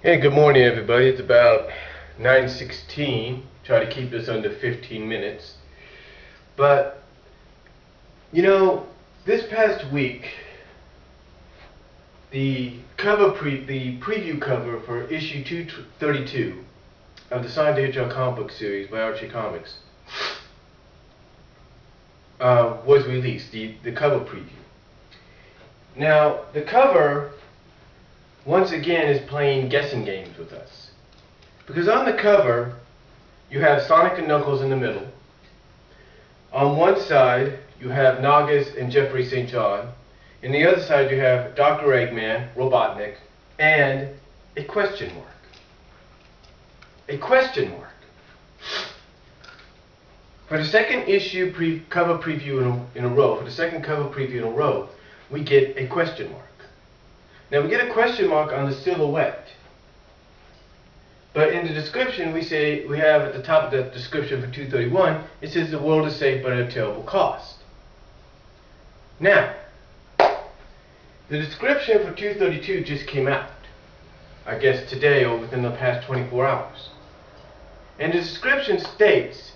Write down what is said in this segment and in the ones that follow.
Hey, good morning, everybody. It's about 9:16. Try to keep this under 15 minutes. But, this past week, the preview cover for issue 232 of the Sonic the Hedgehog comic book series by Archie Comics was released, the cover preview. Now, the cover, once again, is playing guessing games with us. Because on the cover, you have Sonic and Knuckles in the middle. On one side, you have Nagas and Geoffrey St. John. On the other side, you have Dr. Eggman, Robotnik, and a question mark. A question mark. For the second issue cover preview in a row, for the second cover preview in a row, we get a question mark. Now we get a question mark on the silhouette. But in the description, we have at the top of the description for 231, it says the world is safe but at a terrible cost. Now, the description for 232 just came out, I guess today or within the past 24 hours. And the description states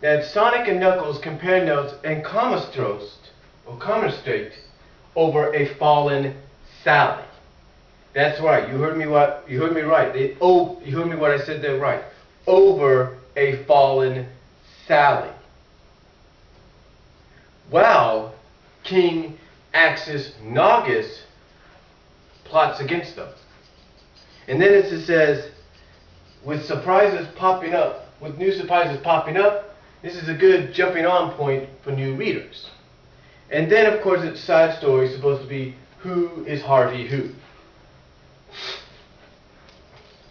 that Sonic and Knuckles compare notes and commentate over a fallen Sally. That's right. You heard me right. You heard me what I said there right. Over a fallen Sally. While King Axis Nagas plots against them. And then it says, with new surprises popping up, this is a good jumping on point for new readers. And then, of course, its side story is supposed to be, who is Harvey Who?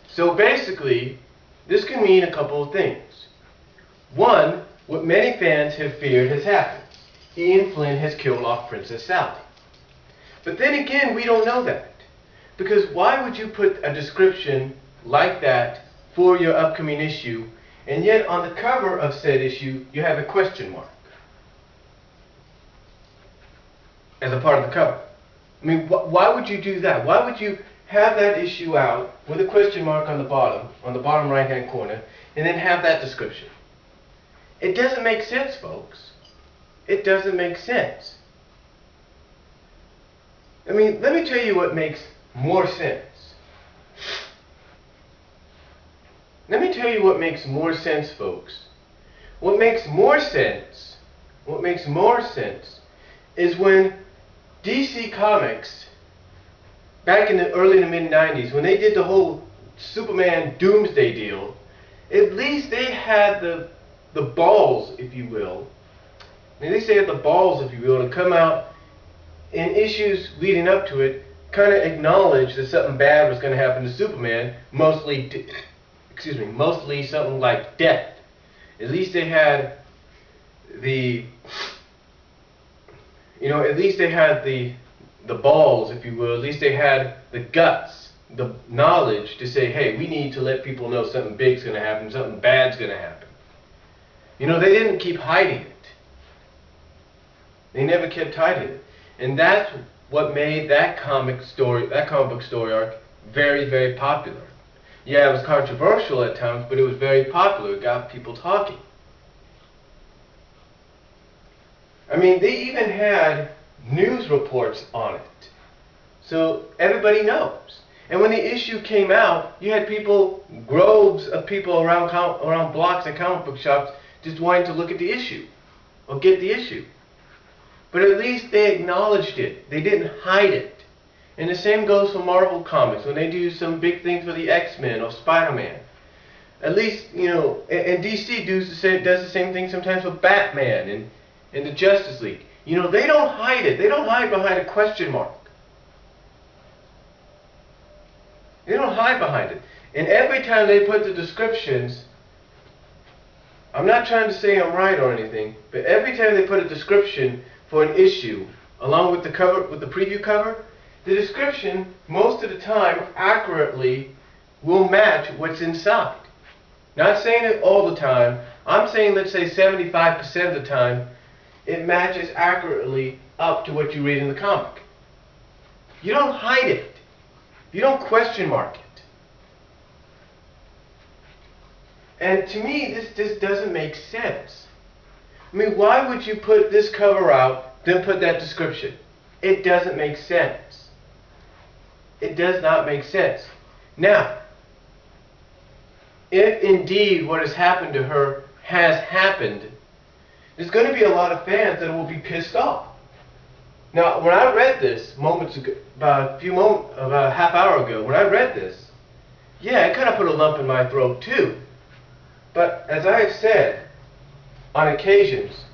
So basically, this can mean a couple of things. One, what many fans have feared has happened. Ian Flynn has killed off Princess Sally. But then again, we don't know that. Because why would you put a description like that for your upcoming issue, and yet on the cover of said issue, you have a question mark as a part of the cover? I mean, why would you do that? Why would you have that issue out with a question mark on the bottom right-hand corner, and then have that description? It doesn't make sense, folks. It doesn't make sense. I mean, let me tell you what makes more sense. Let me tell you what makes more sense, folks. What makes more sense is when DC Comics, back in the early to mid-90s, when they did the whole Superman Doomsday deal, at least they had the balls, if you will, to come out in issues leading up to it, kind of acknowledge that something bad was going to happen to Superman, mostly something like death. At least they had the balls, if you will. At least they had the guts, the knowledge to say, hey, we need to let people know something big's going to happen, something bad's going to happen. They didn't keep hiding it. They never kept hiding it. And that's what made that comic book story arc very, very popular. Yeah, it was controversial at times, but it was very popular. It got people talking. I mean, they even had news reports on it. So everybody knows. And when the issue came out, you had groves of people around blocks at comic book shops just wanting to look at the issue or get the issue. But at least they acknowledged it. They didn't hide it. And the same goes for Marvel Comics when they do some big things for the X-Men or Spider-Man. At least, and DC does the same thing sometimes with Batman and the Justice League. They don't hide it. They don't hide behind a question mark. They don't hide behind it. And every time they put the descriptions, I'm not trying to say I'm right or anything, but every time they put a description for an issue, along with the cover, with the preview cover, the description, most of the time, accurately will match what's inside. Not saying it all the time. I'm saying, let's say 75% of the time, it matches accurately up to what you read in the comic. You don't hide it. You don't question mark it. And to me, this just doesn't make sense. I mean, why would you put this cover out, then put that description? It doesn't make sense. It does not make sense. Now, if indeed what has happened to her has happened, there's going to be a lot of fans that will be pissed off. Now, when I read this moments ago, about a half hour ago, when I read this, yeah, it kind of put a lump in my throat too. But as I have said on occasions,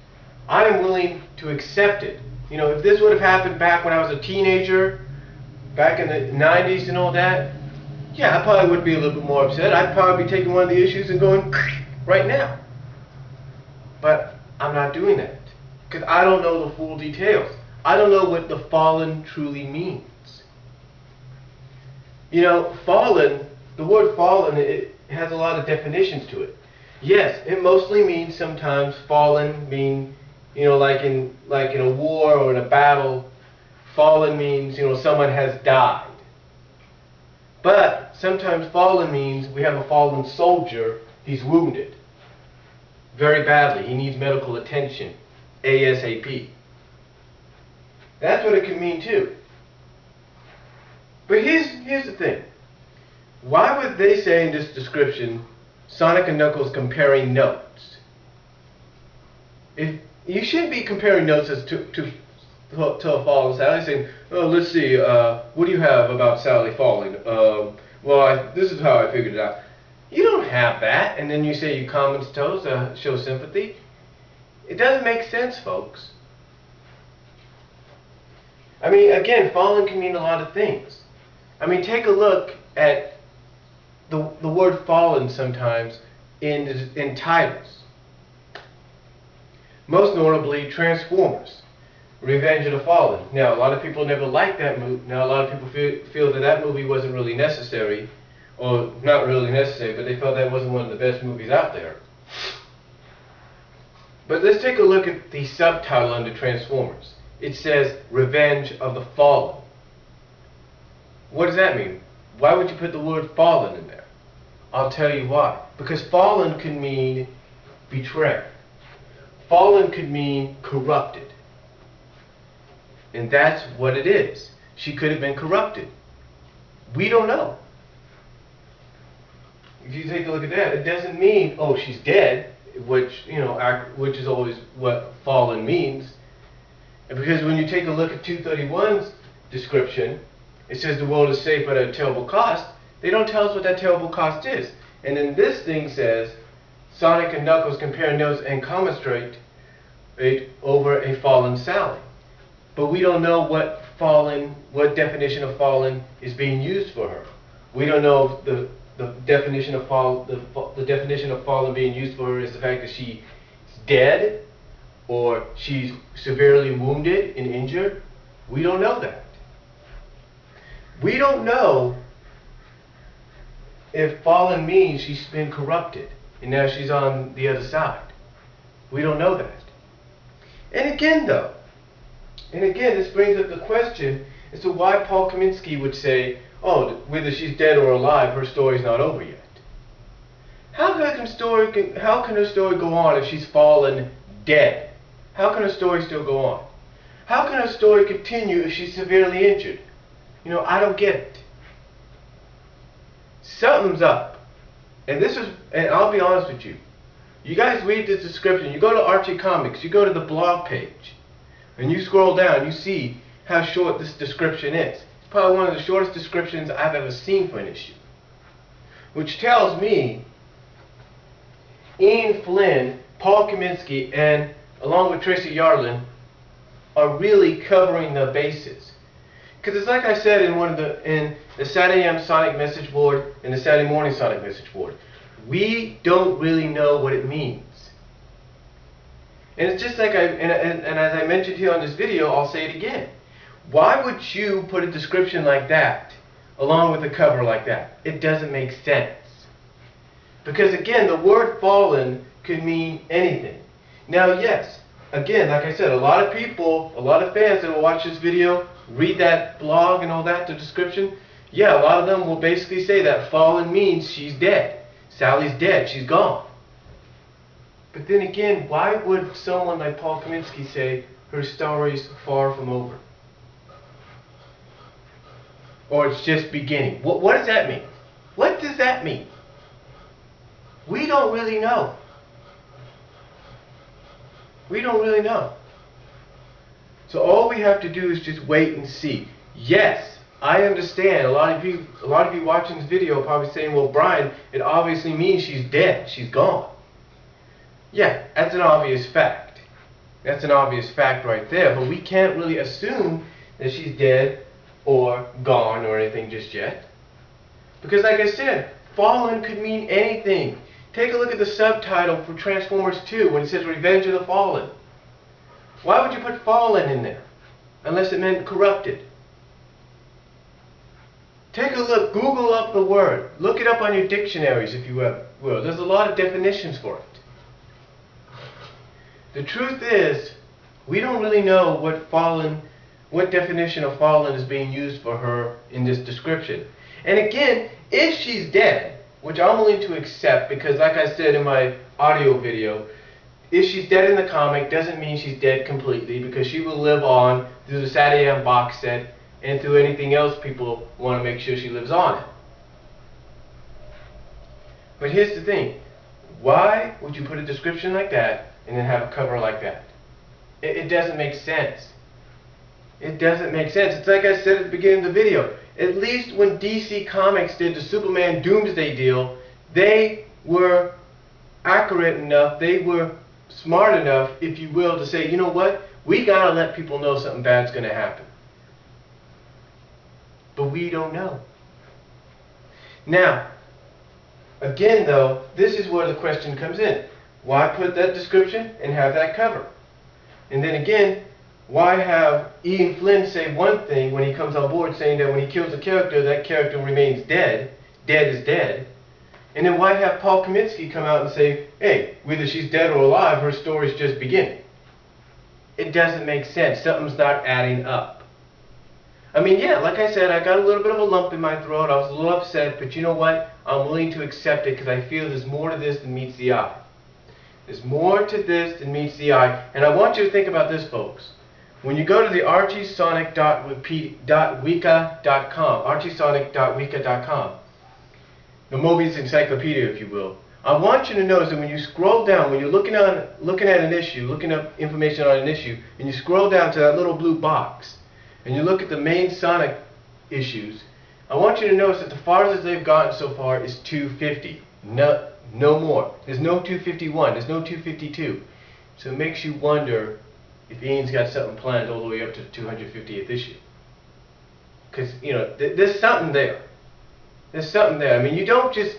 I am willing to accept it. You know, if this would have happened back when I was a teenager, back in the 90s and all that, yeah, I probably would be a little bit more upset. I'd probably be taking one of the issues and going right now. But I'm not doing that because I don't know the full details. I don't know what the fallen truly means. You know, fallen, the word fallen, it has a lot of definitions to it. Yes, it mostly means sometimes fallen mean, you know, like in a war or in a battle, fallen means, you know, someone has died. But sometimes fallen means we have a fallen soldier, he's wounded very badly, he needs medical attention ASAP. That's what it can mean too. But here's the thing. Why would they say in this description Sonic and Knuckles comparing notes? You shouldn't be comparing notes as to a fallen Sally, saying, oh, let's see, what do you have about Sally falling? Well, this is how I figured it out. You don't have that, and then you say you comment toes to show sympathy. It doesn't make sense, folks. I mean, again, fallen can mean a lot of things. I mean, take a look at the word fallen sometimes in titles. Most notably, Transformers, Revenge of the Fallen. Now, a lot of people never liked that movie. Now, a lot of people feel that movie wasn't really necessary, or not really necessary, but they felt that wasn't one of the best movies out there. But let's take a look at the subtitle under Transformers. It says, Revenge of the Fallen. What does that mean? Why would you put the word fallen in there? I'll tell you why. Because fallen could mean betray. Fallen could mean corrupted. And that's what it is. She could have been corrupted. We don't know. If you take a look at that, it doesn't mean, oh, she's dead, which is always what fallen means. And because when you take a look at 231's description, it says the world is safe at a terrible cost. They don't tell us what that terrible cost is. And then this thing says, Sonic and Knuckles compare notes and commiserate over a fallen Sally. But we don't know what definition of fallen is being used for her. We don't know if the definition of fallen being used for her is the fact that she's dead, or she's severely wounded and injured. We don't know that. We don't know if fallen means she's been corrupted and now she's on the other side. We don't know that. And again, this brings up the question as to why Paul Kaminsky would say, oh, whether she's dead or alive, her story's not over yet. How can her story go on if she's fallen dead? How can her story still go on? How can her story continue if she's severely injured? You know, I don't get it. Something's up. And I'll be honest with you. You guys read this description. You go to Archie Comics. You go to the blog page. And you scroll down. You see how short this description is. It's probably one of the shortest descriptions I've ever seen for an issue. Which tells me Ian Flynn, Paul Kaminsky, and along with Tracy Yarlin are really covering the bases. Because it's like I said in the Saturday AM Sonic message board and the Saturday morning Sonic message board. We don't really know what it means. And it's just like and as I mentioned here on this video, I'll say it again. Why would you put a description like that along with a cover like that? It doesn't make sense. Because again, the word fallen could mean anything. Now yes, again, like I said, a lot of people, a lot of fans that will watch this video, read that blog and all that, the description, yeah, a lot of them will basically say that fallen means she's dead. Sally's dead, she's gone. But then again, why would someone like Paul Kaminsky say her story's far from over? Or it's just beginning? What does that mean? What does that mean? We don't really know. We don't really know. So all we have to do is just wait and see. Yes, I understand. A lot of you watching this video are probably saying, well, Brian, it obviously means she's dead. She's gone. Yeah, that's an obvious fact. That's an obvious fact right there. But we can't really assume that she's dead or gone or anything just yet. Because like I said, fallen could mean anything. Take a look at the subtitle for Transformers 2 when it says Revenge of the Fallen. Why would you put fallen in there? Unless it meant corrupted. Take a look, Google up the word. Look it up on your dictionaries if you will. There's a lot of definitions for it. The truth is, we don't really know what definition of fallen is being used for her in this description. And again, if she's dead, which I'm willing to accept because like I said in my audio video, if she's dead in the comic doesn't mean she's dead completely, because she will live on through the Saturday box set and through anything else people want to make sure she lives on it. But here's the thing. Why would you put a description like that and then have a cover like that? It doesn't make sense. It doesn't make sense. It's like I said at the beginning of the video. At least when DC Comics did the Superman Doomsday deal, they were accurate enough, they were smart enough, if you will, to say, you know what? We gotta let people know something bad's gonna happen. But we don't know. Now, again though, this is where the question comes in. Why put that description and have that cover? And then again, why have Ian Flynn say one thing when he comes on board, saying that when he kills a character, that character remains dead, dead is dead, and then why have Paul Kaminsky come out and say, hey, whether she's dead or alive, her story's just beginning? It doesn't make sense. Something's not adding up. I mean, yeah, like I said, I got a little bit of a lump in my throat. I was a little upset, but you know what? I'm willing to accept it because I feel there's more to this than meets the eye. There's more to this than meets the eye. And I want you to think about this, folks. When you go to the archiesonic.wika.com, archiesonic.wika.com, the Mobius Encyclopedia, if you will, I want you to notice that when you scroll down, when you're looking at an issue, looking up information on an issue, and you scroll down to that little blue box, and you look at the main Sonic issues, I want you to notice that the farthest they've gotten so far is 250. No more. There's no 251. There's no 252. So it makes you wonder if Ian's got something planned all the way up to the 250th issue. Because, you know, there's something there. There's something there. I mean, you don't just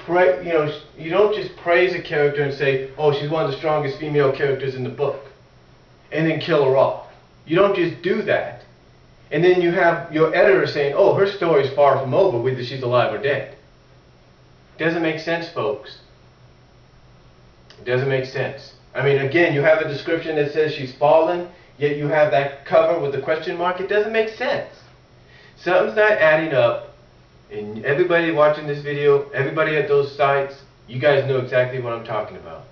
you don't just praise a character and say, oh, she's one of the strongest female characters in the book, and then kill her off. You don't just do that. And then you have your editor saying, oh, her story's far from over, whether she's alive or dead. Doesn't make sense, folks. It doesn't make sense. I mean, again, you have a description that says she's fallen, yet you have that cover with the question mark. It doesn't make sense. Something's not adding up. And everybody watching this video, everybody at those sites, you guys know exactly what I'm talking about.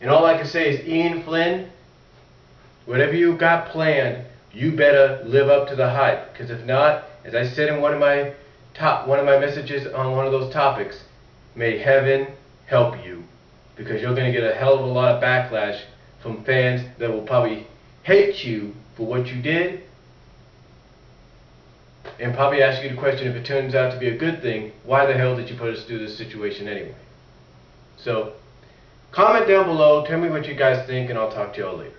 And all I can say is, Ian Flynn, whatever you got planned, you better live up to the hype. Because if not, as I said in one of my messages on one of those topics, may heaven help you. Because you're going to get a hell of a lot of backlash from fans that will probably hate you for what you did, and probably ask you the question, if it turns out to be a good thing, why the hell did you put us through this situation anyway? So, comment down below, tell me what you guys think, and I'll talk to y'all later.